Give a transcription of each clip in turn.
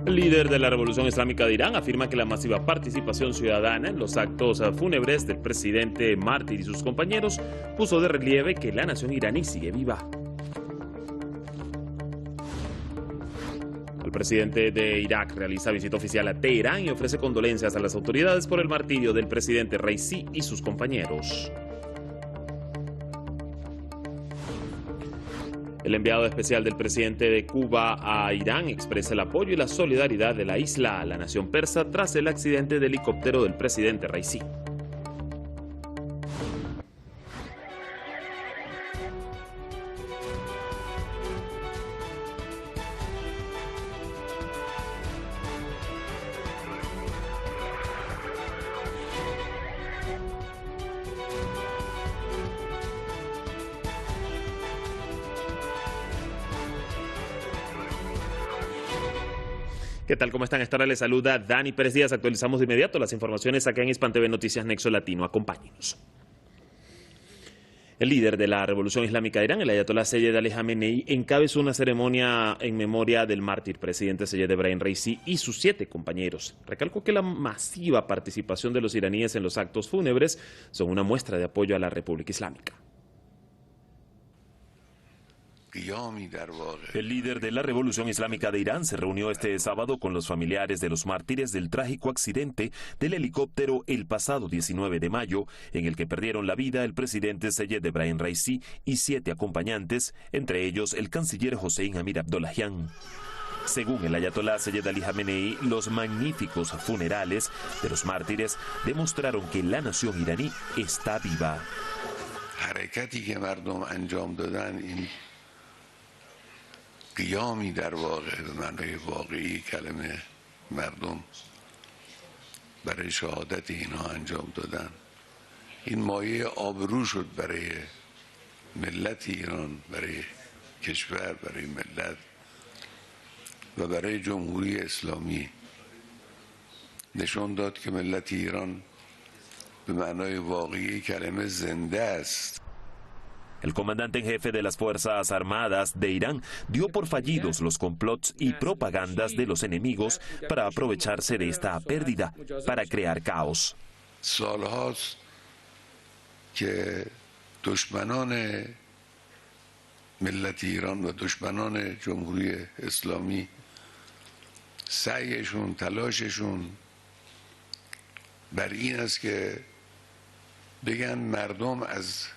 El líder de la Revolución Islámica de Irán afirma que la masiva participación ciudadana en los actos fúnebres del presidente mártir y sus compañeros puso de relieve que la nación iraní sigue viva. El presidente de Irak realiza visita oficial a Teherán y ofrece condolencias a las autoridades por el martirio del presidente Raisi y sus compañeros. El enviado especial del presidente de Cuba a Irán expresa el apoyo y la solidaridad de la isla a la nación persa tras el accidente de helicóptero del presidente Raisi. ¿Qué tal? ¿Cómo están? Esta hora les saluda Dani Pérez Díaz. Actualizamos de inmediato las informaciones acá en Hispan TV Noticias Nexo Latino. Acompáñenos. El líder de la Revolución Islámica de Irán, el ayatolá Seyed Ali Jamenei, encabezó una ceremonia en memoria del mártir presidente Seyed Ebrahim Raisi y sus 7 compañeros. Recalcó que la masiva participación de los iraníes en los actos fúnebres son una muestra de apoyo a la República Islámica. El líder de la Revolución Islámica de Irán se reunió este sábado con los familiares de los mártires del trágico accidente del helicóptero el pasado 19 de mayo, en el que perdieron la vida el presidente Seyed Ebrahim Raisi y 7 acompañantes, entre ellos el canciller Hossein Amir Abdollahian. Según el ayatolá Seyed Ali Jamenei, los magníficos funerales de los mártires demostraron que la nación iraní está viva. قیامی در واقع به معنای واقعی کلمه مردم برای شهادت اینها انجام دادن. این مایه آبرو شد برای ملت ایران، برای کشور، برای ملت و برای جمهوری اسلامی. نشون داد که ملت ایران به معنای واقعی کلمه زنده است. El comandante en jefe de las Fuerzas Armadas de Irán dio por fallidos los complots y propagandas de los enemigos para aprovecharse de esta pérdida para crear caos. سالهاست که دشمنان ملت ایران و دشمنان جمهوری اسلامی سعیشون تلاششون بر این است که بگن مردم از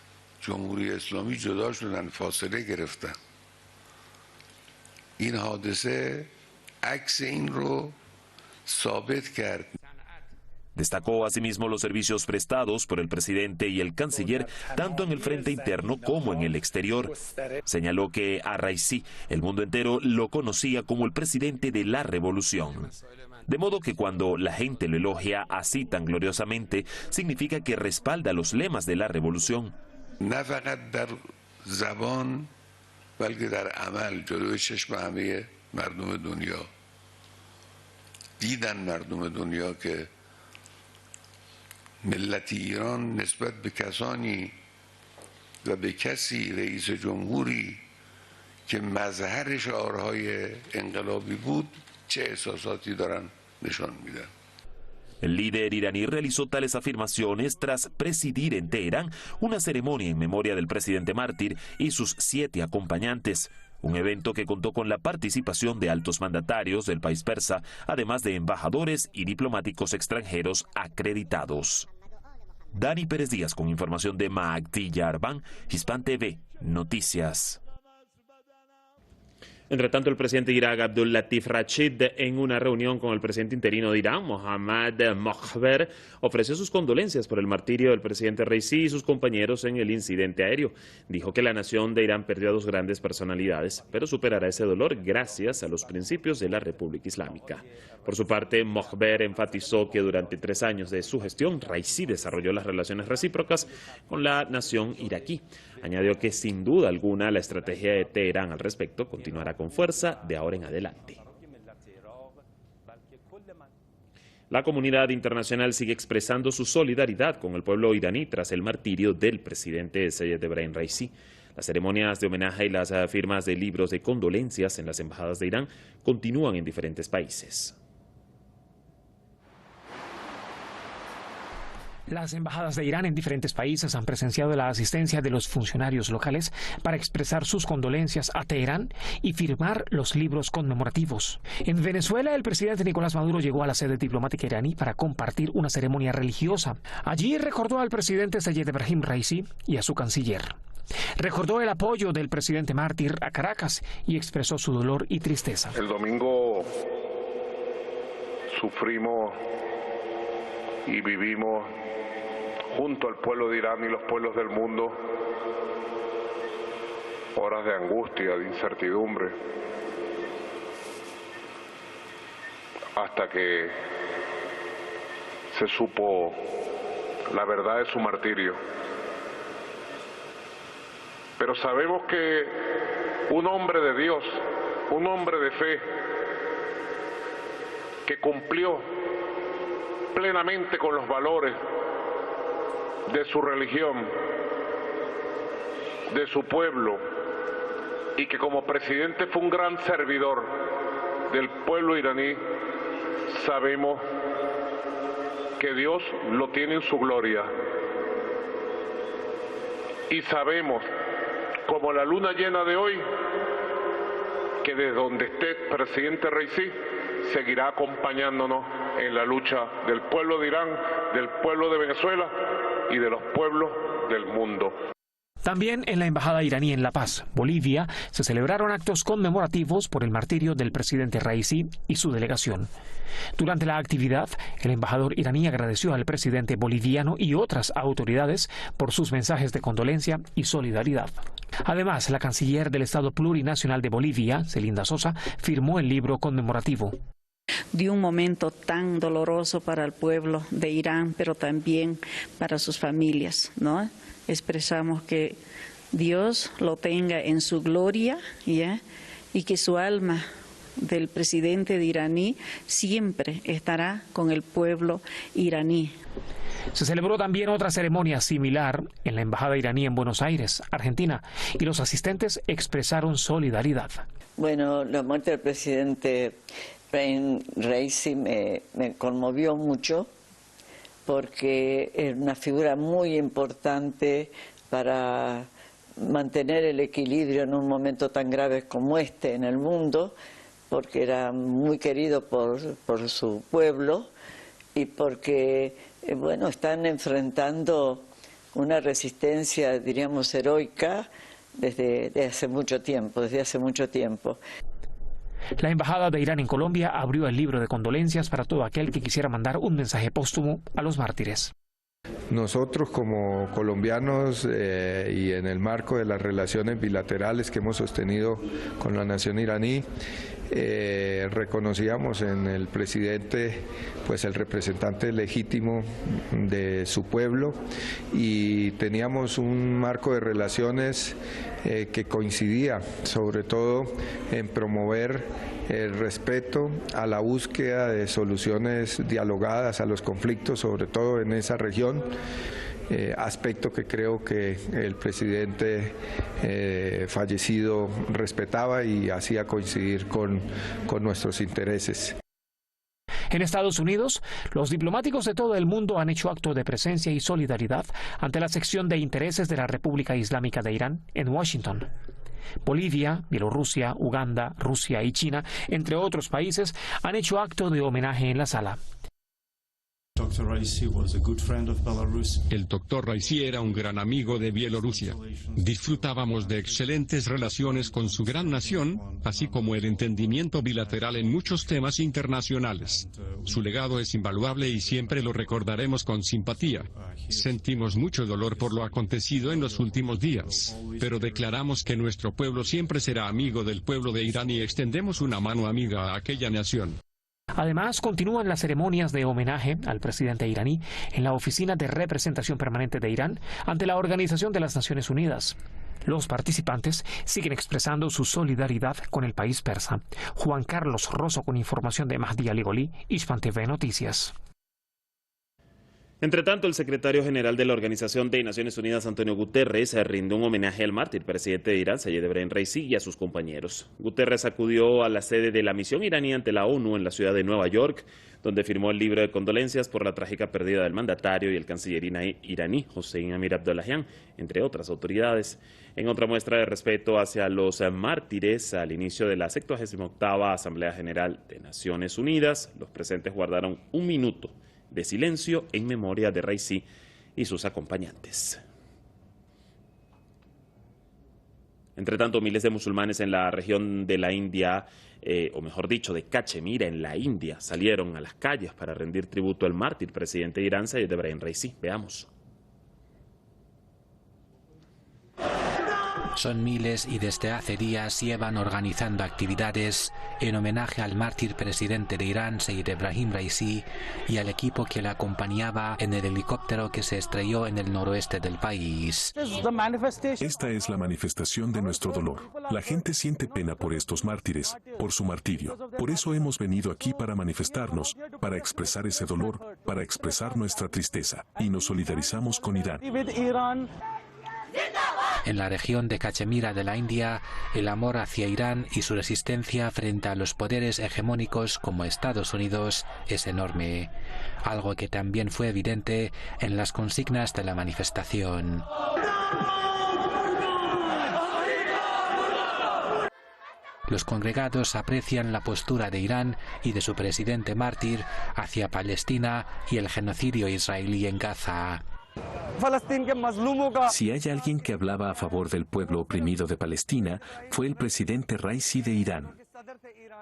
جمهوری اسلامی جدا شدن، فاصله گرفتن. این حادثه عکس این رو ثابت کرد. Destacó asimismo los servicios prestados por el presidente y el canciller tanto en el frente interno como en el exterior. Señaló que a Raisi el mundo entero lo conocía como el presidente de la revolución. De modo que cuando la gente lo elogia así tan gloriosamente, significa que respalda los lemas de la revolución. نه فقط در زبان بلکه در عمل جلوی چشم همه مردم دنیا دیدن، مردم دنیا که ملت ایران نسبت به کسانی و به کسی رئیس جمهوری که مظهر شعارهای انقلابی بود چه احساساتی دارن نشان میدن. El líder iraní realizó tales afirmaciones tras presidir en Teherán una ceremonia en memoria del presidente mártir y sus 7 acompañantes, un evento que contó con la participación de altos mandatarios del país persa, además de embajadores y diplomáticos extranjeros acreditados. Dani Pérez Díaz con información de Magdi Yarban, Hispan TV, Noticias. Entre tanto, el presidente de Irak, Abdul Latif Rashid, en una reunión con el presidente interino de Irán, Mohammad Mokhber, ofreció sus condolencias por el martirio del presidente Raisi y sus compañeros en el incidente aéreo. Dijo que la nación de Irán perdió a 2 grandes personalidades, pero superará ese dolor gracias a los principios de la República Islámica. Por su parte, Mokhber enfatizó que durante 3 años de su gestión, Raisi desarrolló las relaciones recíprocas con la nación iraquí. Añadió que sin duda alguna la estrategia de Teherán al respecto continuará con fuerza de ahora en adelante. La comunidad internacional sigue expresando su solidaridad con el pueblo iraní tras el martirio del presidente Seyed Ebrahim Raisi. Las ceremonias de homenaje y las firmas de libros de condolencias en las embajadas de Irán continúan en diferentes países. Las embajadas de Irán en diferentes países han presenciado la asistencia de los funcionarios locales para expresar sus condolencias a Teherán y firmar los libros conmemorativos. En Venezuela, el presidente Nicolás Maduro llegó a la sede diplomática iraní para compartir una ceremonia religiosa. Allí recordó al presidente Seyed Ebrahim Raisi y a su canciller. Recordó el apoyo del presidente mártir a Caracas y expresó su dolor y tristeza. El domingo sufrimos y vivimos junto al pueblo de Irán y los pueblos del mundo horas de angustia, de incertidumbre, hasta que se supo la verdad de su martirio. Pero sabemos que un hombre de Dios, un hombre de fe, que cumplió plenamente con los valores de su religión, de su pueblo, y que como presidente fue un gran servidor del pueblo iraní, sabemos que Dios lo tiene en su gloria. Y sabemos, como la luna llena de hoy, que desde donde esté presidente Raisi, seguirá acompañándonos en la lucha del pueblo de Irán, del pueblo de Venezuela y de los pueblos del mundo. También en la Embajada iraní en La Paz, Bolivia, se celebraron actos conmemorativos por el martirio del presidente Raisi y su delegación. Durante la actividad, el embajador iraní agradeció al presidente boliviano y otras autoridades por sus mensajes de condolencia y solidaridad. Además, la canciller del Estado Plurinacional de Bolivia, Celinda Sosa, firmó el libro conmemorativo. De un momento tan doloroso para el pueblo de Irán, pero también para sus familias, ¿no? Expresamos que Dios lo tenga en su gloria, ¿ya? Y que su alma del presidente de iraní siempre estará con el pueblo iraní. Se celebró también otra ceremonia similar en la Embajada iraní en Buenos Aires, Argentina, y los asistentes expresaron solidaridad. Bueno, la muerte del presidente Raisi me conmovió mucho, porque es una figura muy importante para mantener el equilibrio en un momento tan grave como este en el mundo, porque era muy querido por su pueblo y porque, bueno, están enfrentando una resistencia, diríamos, heroica desde hace mucho tiempo, La Embajada de Irán en Colombia abrió el libro de condolencias para todo aquel que quisiera mandar un mensaje póstumo a los mártires. Nosotros como colombianos y en el marco de las relaciones bilaterales que hemos sostenido con la nación iraní, reconocíamos en el presidente pues el representante legítimo de su pueblo y teníamos un marco de relaciones que coincidía sobre todo en promover el respeto a la búsqueda de soluciones dialogadas a los conflictos, sobre todo en esa región, aspecto que creo que el presidente fallecido respetaba y hacía coincidir con nuestros intereses. En Estados Unidos, los diplomáticos de todo el mundo han hecho acto de presencia y solidaridad ante la sección de intereses de la República Islámica de Irán en Washington. Bolivia, Bielorrusia, Uganda, Rusia y China, entre otros países, han hecho acto de homenaje en la sala. El doctor Raisi era un gran amigo de Bielorrusia. Disfrutábamos de excelentes relaciones con su gran nación, así como el entendimiento bilateral en muchos temas internacionales. Su legado es invaluable y siempre lo recordaremos con simpatía. Sentimos mucho dolor por lo acontecido en los últimos días, pero declaramos que nuestro pueblo siempre será amigo del pueblo de Irán y extendemos una mano amiga a aquella nación. Además, continúan las ceremonias de homenaje al presidente iraní en la Oficina de Representación Permanente de Irán ante la Organización de las Naciones Unidas. Los participantes siguen expresando su solidaridad con el país persa. Juan Carlos Rosso con información de Mahdi Aligolí, Hispan TV Noticias. Entre tanto, el secretario general de la Organización de Naciones Unidas, Antonio Guterres, rindió un homenaje al mártir presidente de Irán, Sayed Ebrahim Raisi, y a sus compañeros. Guterres acudió a la sede de la misión iraní ante la ONU en la ciudad de Nueva York, donde firmó el libro de condolencias por la trágica pérdida del mandatario y el canciller iraní, Hossein Amir Abdollahian, entre otras autoridades. En otra muestra de respeto hacia los mártires, al inicio de la 78ª Asamblea General de Naciones Unidas, los presentes guardaron un minuto de silencio en memoria de Raisi y sus acompañantes. Entre tanto, miles de musulmanes en la región de la India, o mejor dicho, de Cachemira, en la India, salieron a las calles para rendir tributo al mártir presidente de Irán, Sayed Ebrahim Raisi. Veamos. Son miles y desde hace días llevan organizando actividades en homenaje al mártir presidente de Irán, Sayed Ebrahim Raisi, y al equipo que le acompañaba en el helicóptero que se estrelló en el noroeste del país. Esta es la manifestación de nuestro dolor. La gente siente pena por estos mártires, por su martirio. Por eso hemos venido aquí para manifestarnos, para expresar ese dolor, para expresar nuestra tristeza, y nos solidarizamos con Irán. En la región de Cachemira de la India, el amor hacia Irán y su resistencia frente a los poderes hegemónicos como Estados Unidos es enorme, algo que también fue evidente en las consignas de la manifestación. Los congregados aprecian la postura de Irán y de su presidente mártir hacia Palestina y el genocidio israelí en Gaza. Si hay alguien que hablaba a favor del pueblo oprimido de Palestina, fue el presidente Raisi de Irán.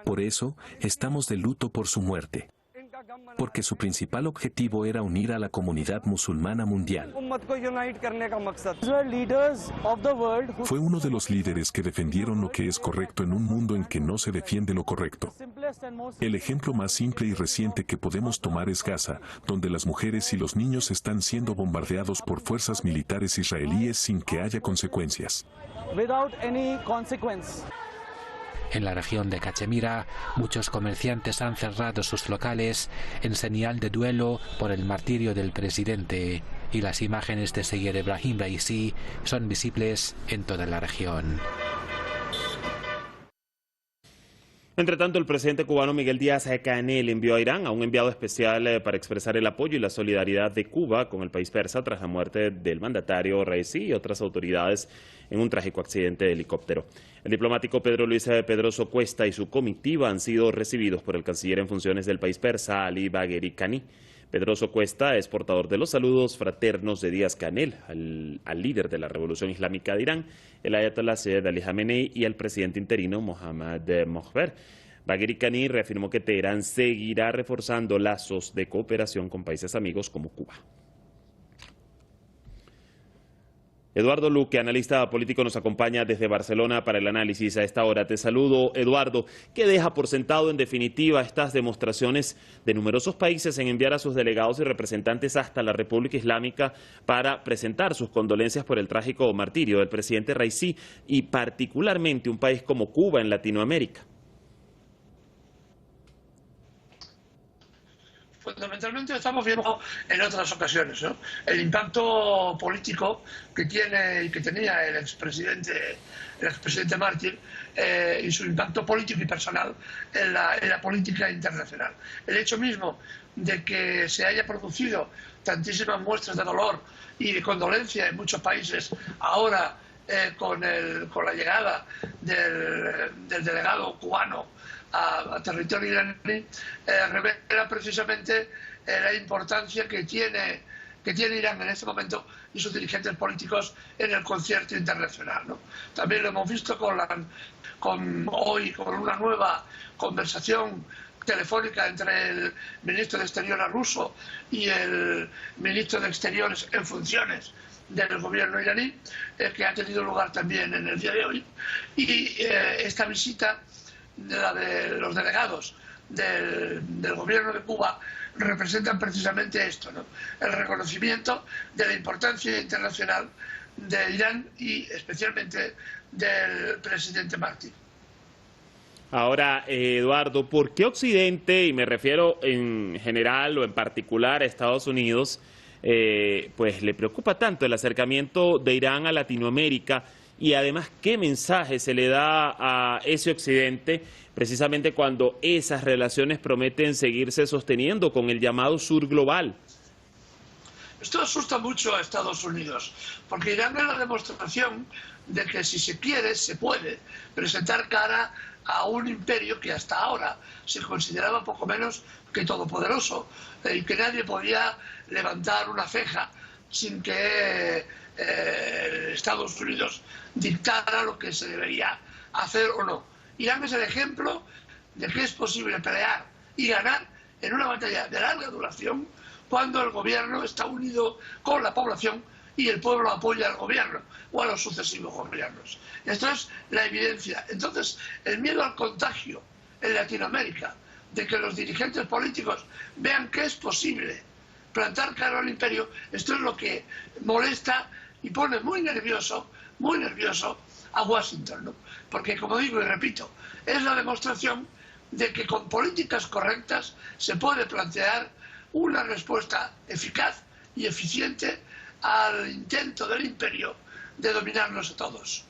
Por eso, estamos de luto por su muerte, porque su principal objetivo era unir a la comunidad musulmana mundial. Fue uno de los líderes que defendieron lo que es correcto en un mundo en que no se defiende lo correcto. El ejemplo más simple y reciente que podemos tomar es Gaza, donde las mujeres y los niños están siendo bombardeados por fuerzas militares israelíes sin que haya consecuencias. En la región de Cachemira, muchos comerciantes han cerrado sus locales en señal de duelo por el martirio del presidente, y las imágenes de Sayed Ebrahim Raisi son visibles en toda la región. Entre tanto, el presidente cubano Miguel Díaz-Canel envió a Irán a un enviado especial para expresar el apoyo y la solidaridad de Cuba con el país persa tras la muerte del mandatario Raisi y otras autoridades en un trágico accidente de helicóptero. El diplomático Pedro Luis Pedroso Cuesta y su comitiva han sido recibidos por el canciller en funciones del país persa, Ali Bagheri Kani. Pedroso Cuesta es portador de los saludos fraternos de Díaz-Canel al líder de la Revolución Islámica de Irán, el ayatolá Sayyid Ali Jamenei, y al presidente interino Mohammad Mokhber. Bagheri Kani reafirmó que Teherán seguirá reforzando lazos de cooperación con países amigos como Cuba. Eduardo Luque, analista político, nos acompaña desde Barcelona para el análisis a esta hora. Te saludo, Eduardo. ¿Qué deja por sentado, en definitiva, estas demostraciones de numerosos países en enviar a sus delegados y representantes hasta la República Islámica para presentar sus condolencias por el trágico martirio del presidente Raisi y particularmente un país como Cuba en Latinoamérica? Fundamentalmente estamos viendo en otras ocasiones, ¿no?, el impacto político que tiene y que tenía el expresidente mártir y su impacto político y personal en la política internacional. El hecho mismo de que se haya producido tantísimas muestras de dolor y de condolencia en muchos países ahora con la llegada del delegado cubano a territorio iraní, revela precisamente la importancia que tiene Irán en este momento y sus dirigentes políticos en el concierto internacional, ¿no? También lo hemos visto hoy con una nueva conversación telefónica entre el ministro de Exteriores ruso y el ministro de Exteriores en funciones del gobierno iraní, que ha tenido lugar también en el día de hoy. Y esta visita, la de los delegados del gobierno de Cuba, representan precisamente esto, ¿no?, el reconocimiento de la importancia internacional de Irán y especialmente del presidente Martí. Ahora, Eduardo, ¿por qué Occidente, y me refiero en general o en particular a Estados Unidos, pues le preocupa tanto el acercamiento de Irán a Latinoamérica? Y además, ¿qué mensaje se le da a ese Occidente precisamente cuando esas relaciones prometen seguirse sosteniendo con el llamado sur global? Esto asusta mucho a Estados Unidos, porque Irán es la demostración de que si se quiere, se puede presentar cara a un imperio que hasta ahora se consideraba poco menos que todopoderoso y que nadie podía levantar una ceja sin que Estados Unidos dictara lo que se debería hacer o no. Irán es el ejemplo de que es posible pelear y ganar en una batalla de larga duración cuando el gobierno está unido con la población y el pueblo apoya al gobierno o a los sucesivos gobiernos. Esto es la evidencia. Entonces, el miedo al contagio en Latinoamérica, de que los dirigentes políticos vean que es posible plantar cara al imperio, esto es lo que molesta y pone muy nervioso a Washington, ¿no? Porque, como digo y repito, es la demostración de que con políticas correctas se puede plantear una respuesta eficaz y eficiente al intento del imperio de dominarnos a todos.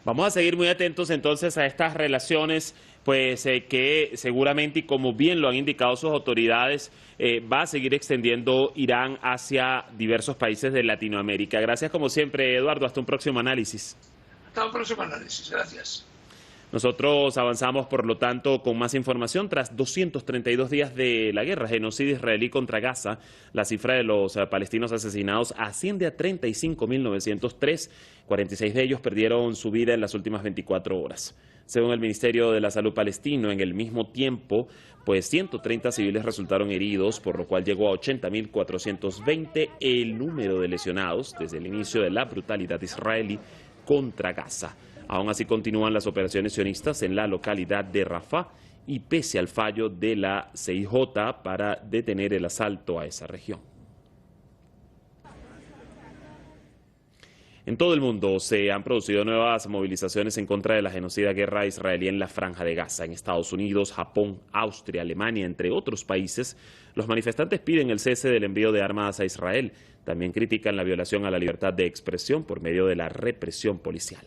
Vamos a seguir muy atentos entonces a estas relaciones, pues que seguramente, y como bien lo han indicado sus autoridades, va a seguir extendiendo Irán hacia diversos países de Latinoamérica. Gracias como siempre, Eduardo. Hasta un próximo análisis. Hasta un próximo análisis. Gracias. Nosotros avanzamos, por lo tanto, con más información. Tras 232 días de la guerra, genocidio israelí contra Gaza, la cifra de los palestinos asesinados asciende a 35.903. 46 de ellos perdieron su vida en las últimas 24 horas. Según el Ministerio de la Salud palestino, en el mismo tiempo, pues 130 civiles resultaron heridos, por lo cual llegó a 80.420 el número de lesionados desde el inicio de la brutalidad israelí contra Gaza. Aún así continúan las operaciones sionistas en la localidad de Rafah y pese al fallo de la CIJ para detener el asalto a esa región. En todo el mundo se han producido nuevas movilizaciones en contra de la genocida guerra israelí en la Franja de Gaza. En Estados Unidos, Japón, Austria, Alemania, entre otros países, los manifestantes piden el cese del envío de armas a Israel. También critican la violación a la libertad de expresión por medio de la represión policial.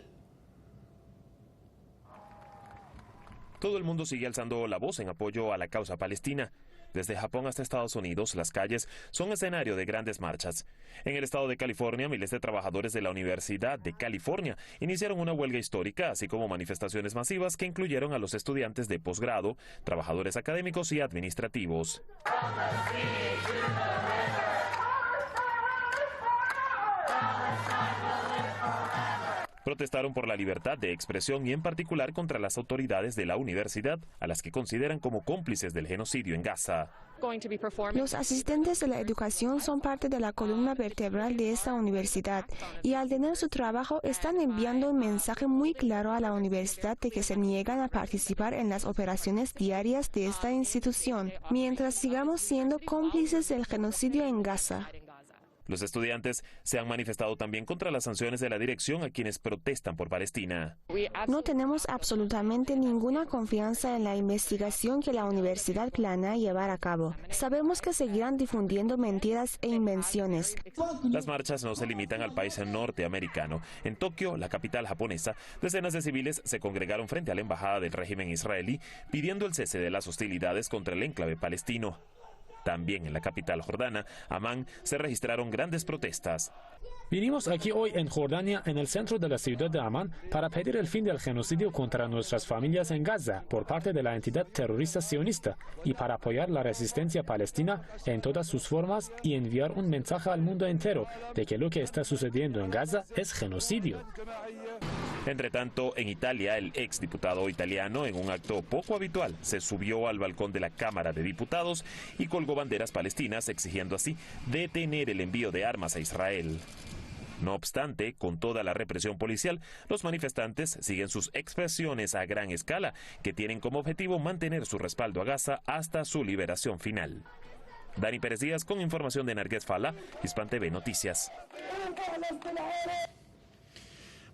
Todo el mundo sigue alzando la voz en apoyo a la causa palestina. Desde Japón hasta Estados Unidos, las calles son escenario de grandes marchas. En el estado de California, miles de trabajadores de la Universidad de California iniciaron una huelga histórica, así como manifestaciones masivas que incluyeron a los estudiantes de posgrado, trabajadores académicos y administrativos. Protestaron por la libertad de expresión y en particular contra las autoridades de la universidad, a las que consideran como cómplices del genocidio en Gaza. Los asistentes de la educación son parte de la columna vertebral de esta universidad y al tener su trabajo están enviando un mensaje muy claro a la universidad de que se niegan a participar en las operaciones diarias de esta institución, mientras sigamos siendo cómplices del genocidio en Gaza. Los estudiantes se han manifestado también contra las sanciones de la dirección a quienes protestan por Palestina. No tenemos absolutamente ninguna confianza en la investigación que la universidad planea llevar a cabo. Sabemos que seguirán difundiendo mentiras e invenciones. Las marchas no se limitan al país norteamericano. En Tokio, la capital japonesa, decenas de civiles se congregaron frente a la embajada del régimen israelí pidiendo el cese de las hostilidades contra el enclave palestino. También en la capital jordana, Amán, se registraron grandes protestas. Vinimos aquí hoy en Jordania, en el centro de la ciudad de Amán, para pedir el fin del genocidio contra nuestras familias en Gaza por parte de la entidad terrorista sionista y para apoyar la resistencia palestina en todas sus formas y enviar un mensaje al mundo entero de que lo que está sucediendo en Gaza es genocidio. Entre tanto, en Italia, el exdiputado italiano, en un acto poco habitual, se subió al balcón de la Cámara de Diputados y colgó banderas palestinas, exigiendo así detener el envío de armas a Israel. No obstante, con toda la represión policial, los manifestantes siguen sus expresiones a gran escala, que tienen como objetivo mantener su respaldo a Gaza hasta su liberación final. Dani Pérez Díaz con información de Narguez Fala, Hispan TV Noticias.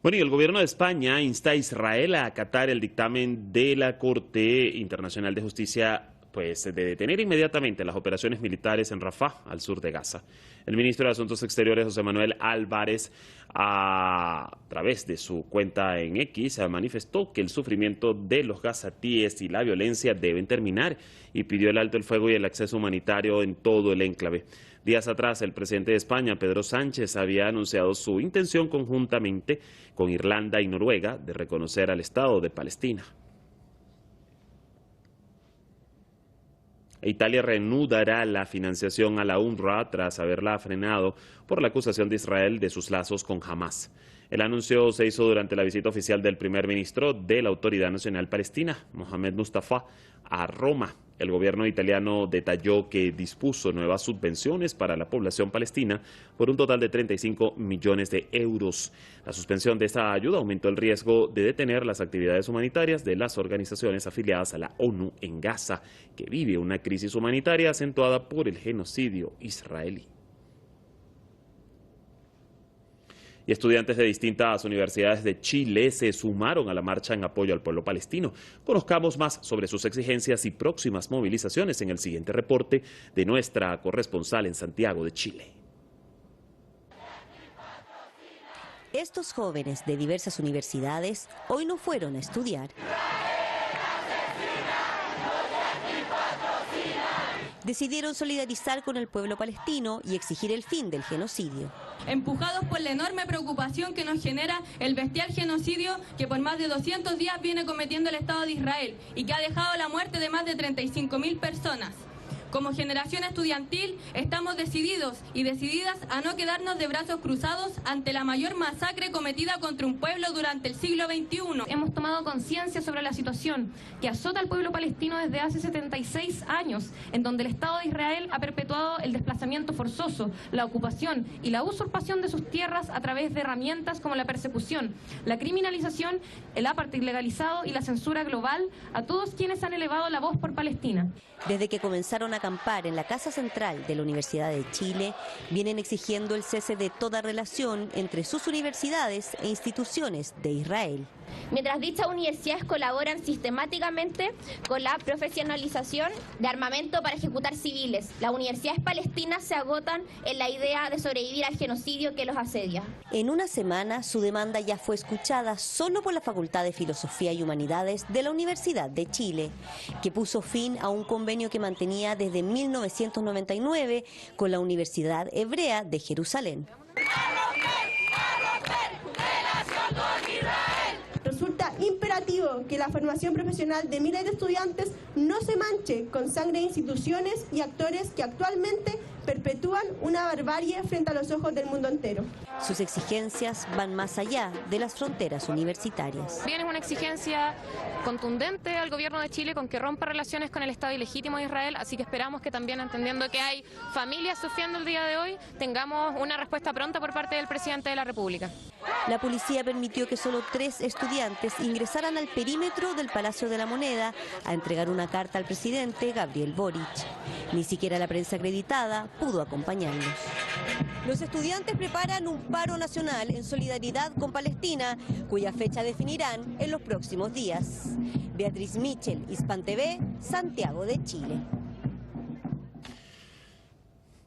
Bueno, y el gobierno de España insta a Israel a acatar el dictamen de la Corte Internacional de Justicia, pues de detener inmediatamente las operaciones militares en Rafah, al sur de Gaza. El ministro de Asuntos Exteriores, José Manuel Álvarez, a través de su cuenta en X, manifestó que el sufrimiento de los gazatíes y la violencia deben terminar y pidió el alto el fuego y el acceso humanitario en todo el enclave. Días atrás, el presidente de España, Pedro Sánchez, había anunciado su intención conjuntamente con Irlanda y Noruega de reconocer al Estado de Palestina. Italia reanudará la financiación a la UNRWA tras haberla frenado por la acusación de Israel de sus lazos con Hamas. El anuncio se hizo durante la visita oficial del primer ministro de la Autoridad Nacional Palestina, Mohamed Mustafa, a Roma. El gobierno italiano detalló que dispuso nuevas subvenciones para la población palestina por un total de 35 millones de euros. La suspensión de esta ayuda aumentó el riesgo de detener las actividades humanitarias de las organizaciones afiliadas a la ONU en Gaza, que vive una crisis humanitaria acentuada por el genocidio israelí. Y estudiantes de distintas universidades de Chile se sumaron a la marcha en apoyo al pueblo palestino. Conozcamos más sobre sus exigencias y próximas movilizaciones en el siguiente reporte de nuestra corresponsal en Santiago de Chile. Estos jóvenes de diversas universidades hoy no fueron a estudiar. Decidieron solidarizar con el pueblo palestino y exigir el fin del genocidio. Empujados por la enorme preocupación que nos genera el bestial genocidio que por más de 200 días viene cometiendo el Estado de Israel y que ha dejado la muerte de más de 35.000 personas. Como generación estudiantil estamos decididos y decididas a no quedarnos de brazos cruzados ante la mayor masacre cometida contra un pueblo durante el siglo XXI. Hemos tomado conciencia sobre la situación que azota al pueblo palestino desde hace 76 años, en donde el Estado de Israel ha perpetuado el desplazamiento forzoso, la ocupación y la usurpación de sus tierras a través de herramientas como la persecución, la criminalización, el apartheid legalizado y la censura global a todos quienes han elevado la voz por Palestina. Desde que comenzaron a acampar en la Casa Central de la Universidad de Chile, vienen exigiendo el cese de toda relación entre sus universidades e instituciones de Israel. Mientras dichas universidades colaboran sistemáticamente con la profesionalización de armamento para ejecutar civiles, las universidades palestinas se agotan en la idea de sobrevivir al genocidio que los asedia. En una semana, su demanda ya fue escuchada solo por la Facultad de Filosofía y Humanidades de la Universidad de Chile, que puso fin a un convenio que mantenía desde 1999 con la Universidad Hebrea de Jerusalén. Resulta imperativo que la formación profesional de miles de estudiantes no se manche con sangre de instituciones y actores que actualmente perpetúan una barbarie frente a los ojos del mundo entero. Sus exigencias van más allá de las fronteras universitarias. Bien, es una exigencia contundente al gobierno de Chile con que rompa relaciones con el Estado ilegítimo de Israel, así que esperamos que también, entendiendo que hay familias sufriendo el día de hoy, tengamos una respuesta pronta por parte del presidente de la República. La policía permitió que solo 3 estudiantes ingresaran al perímetro del Palacio de la Moneda a entregar una carta al presidente Gabriel Boric. Ni siquiera la prensa acreditada pudo acompañarlos. Los estudiantes preparan un paro nacional en solidaridad con Palestina, cuya fecha definirán en los próximos días. Beatriz Michel, Hispan TV, Santiago de Chile.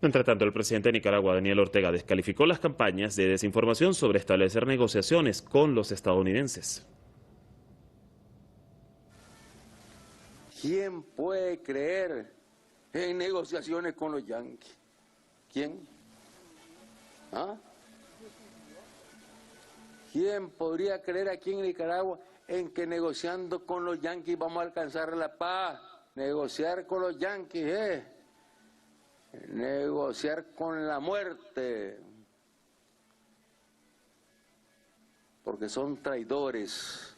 Entre tanto, el presidente de Nicaragua, Daniel Ortega, descalificó las campañas de desinformación sobre establecer negociaciones con los estadounidenses. ¿Quién puede creer en negociaciones con los yanquis? ¿Quién? ¿Ah? ¿Quién podría creer aquí en Nicaragua en que negociando con los yanquis vamos a alcanzar la paz? Negociar con los yanquis, negociar con la muerte, porque son traidores,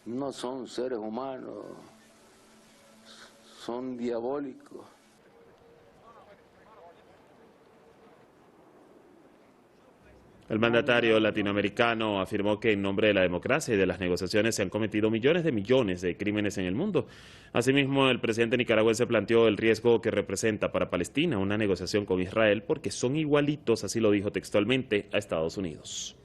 no son seres humanos, son diabólicos. El mandatario latinoamericano afirmó que en nombre de la democracia y de las negociaciones se han cometido millones de crímenes en el mundo. Asimismo, el presidente nicaragüense planteó el riesgo que representa para Palestina una negociación con Israel porque son igualitos, así lo dijo textualmente, a Estados Unidos.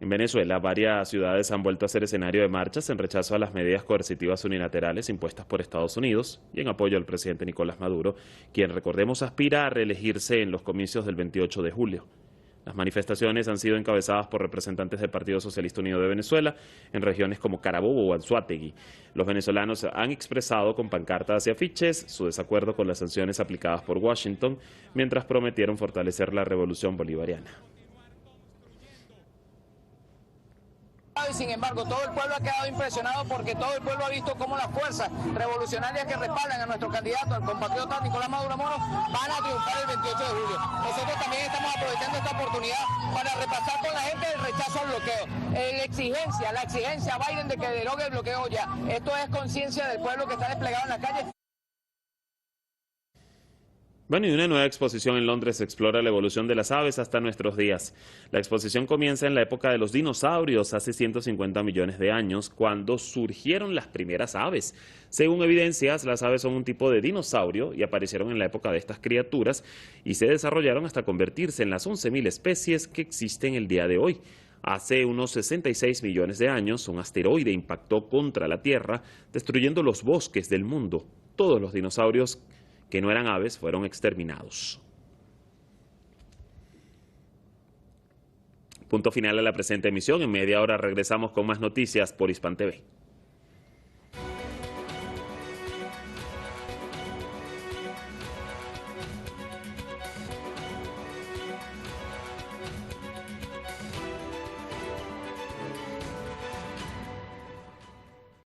En Venezuela, varias ciudades han vuelto a ser escenario de marchas en rechazo a las medidas coercitivas unilaterales impuestas por Estados Unidos y en apoyo al presidente Nicolás Maduro, quien, recordemos, aspira a reelegirse en los comicios del 28 de julio. Las manifestaciones han sido encabezadas por representantes del Partido Socialista Unido de Venezuela en regiones como Carabobo o Anzoátegui. Los venezolanos han expresado con pancartas y afiches su desacuerdo con las sanciones aplicadas por Washington, mientras prometieron fortalecer la revolución bolivariana. Y sin embargo, todo el pueblo ha quedado impresionado porque todo el pueblo ha visto cómo las fuerzas revolucionarias que respaldan a nuestro candidato, al compatriota Nicolás Maduro Moro, van a triunfar el 28 de julio. Nosotros también estamos aprovechando esta oportunidad para repasar con la gente el rechazo al bloqueo, la exigencia a Biden de que derogue el bloqueo ya. Esto es conciencia del pueblo que está desplegado en la calle. Bueno, y una nueva exposición en Londres explora la evolución de las aves hasta nuestros días. La exposición comienza en la época de los dinosaurios, hace 150 millones de años, cuando surgieron las primeras aves. Según evidencias, las aves son un tipo de dinosaurio y aparecieron en la época de estas criaturas y se desarrollaron hasta convertirse en las 11.000 especies que existen el día de hoy. Hace unos 66 millones de años, un asteroide impactó contra la Tierra, destruyendo los bosques del mundo. Todos los dinosaurios que no eran aves fueron exterminados. Punto final a la presente emisión. En media hora regresamos con más noticias por Hispan TV.